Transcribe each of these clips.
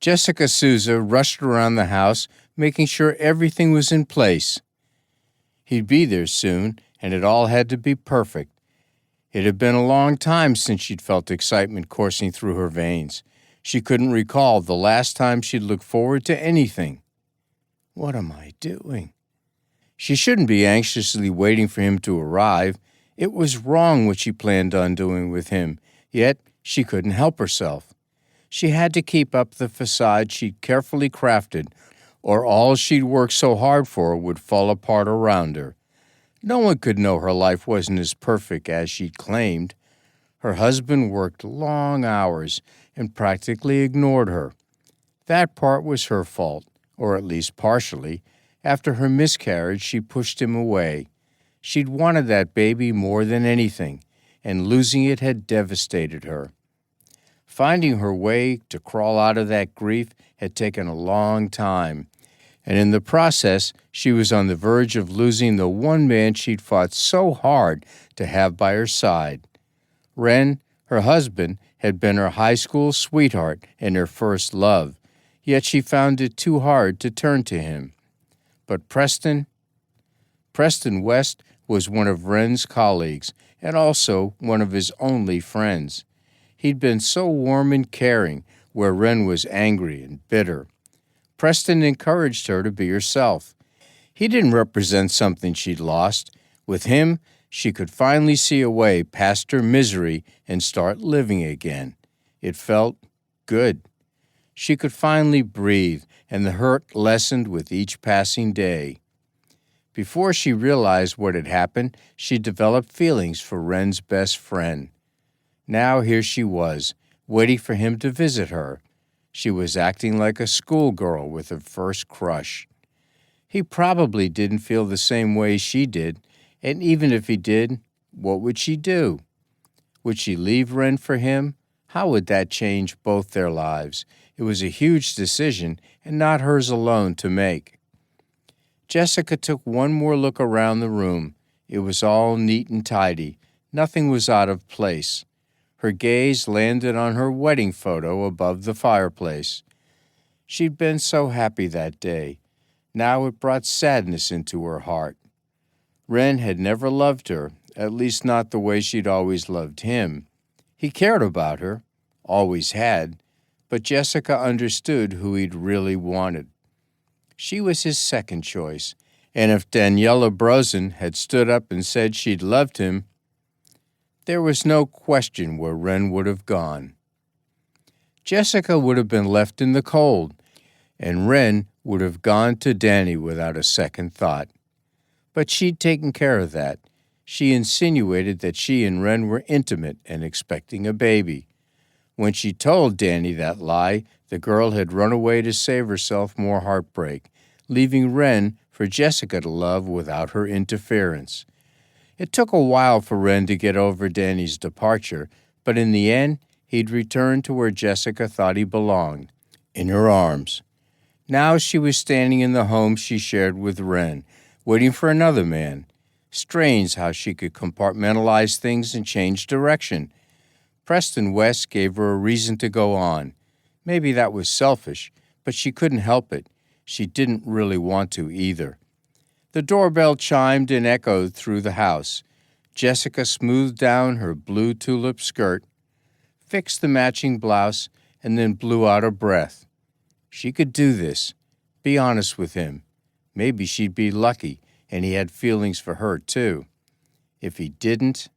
Jessica Sousa rushed around the house, making sure everything was in place. He'd be there soon, and it all had to be perfect. It had been a long time since she'd felt excitement coursing through her veins. She couldn't recall the last time she'd looked forward to anything. What am I doing? She shouldn't be anxiously waiting for him to arrive. It was wrong what she planned on doing with him, yet she couldn't help herself. She had to keep up the facade she'd carefully crafted, or all she'd worked so hard for would fall apart around her. No one could know her life wasn't as perfect as she'd claimed. Her husband worked long hours and practically ignored her. That part was her fault, or at least partially. After her miscarriage, she pushed him away. She'd wanted that baby more than anything, and losing it had devastated her. Finding her way to crawl out of that grief had taken a long time, and in the process, she was on the verge of losing the one man she'd fought so hard to have by her side. Ren, her husband, had been her high school sweetheart and her first love, yet she found it too hard to turn to him. But Preston West was one of Ren's colleagues and also one of his only friends. He'd been so warm and caring where Ren was angry and bitter. Preston encouraged her to be herself. He didn't represent something she'd lost. With him, she could finally see a way past her misery and start living again. It felt good. She could finally breathe, and the hurt lessened with each passing day. Before she realized what had happened, she developed feelings for Ren's best friend. Now here she was, waiting for him to visit her. She was acting like a schoolgirl with her first crush. He probably didn't feel the same way she did, and even if he did, what would she do? Would she leave Ren for him? How would that change both their lives? It was a huge decision, and not hers alone to make. Jessica took one more look around the room. It was all neat and tidy. Nothing was out of place. Her gaze landed on her wedding photo above the fireplace. She'd been so happy that day. Now it brought sadness into her heart. Ren had never loved her, at least not the way she'd always loved him. He cared about her, always had, but Jessica understood who he'd really wanted. She was his second choice, and if Daniela Brosen had stood up and said she'd loved him, there was no question where Ren would have gone. Jessica would have been left in the cold, and Ren would have gone to Danny without a second thought. But she'd taken care of that. She insinuated that she and Ren were intimate and expecting a baby. When she told Danny that lie, the girl had run away to save herself more heartbreak, leaving Ren for Jessica to love without her interference. It took a while for Ren to get over Danny's departure, but in the end, he'd returned to where Jessica thought he belonged, in her arms. Now she was standing in the home she shared with Ren, waiting for another man. Strange how she could compartmentalize things and change direction. Preston West gave her a reason to go on. Maybe that was selfish, but she couldn't help it. She didn't really want to either. The doorbell chimed and echoed through the house. Jessica smoothed down her blue tulip skirt, fixed the matching blouse, and then blew out a breath. She could do this. Be honest with him. Maybe she'd be lucky, and he had feelings for her, too. If he didn't,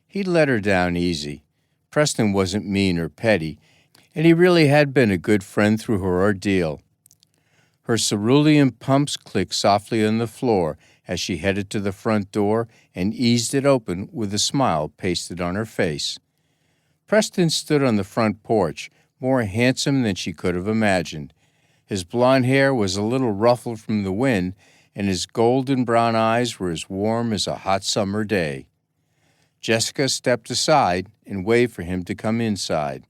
he'd let her down easy. Preston wasn't mean or petty, and he really had been a good friend through her ordeal. Her cerulean pumps clicked softly on the floor as she headed to the front door and eased it open with a smile pasted on her face. Preston stood on the front porch, more handsome than she could have imagined. His blond hair was a little ruffled from the wind, and his golden brown eyes were as warm as a hot summer day. Jessica stepped aside and waved for him to come inside.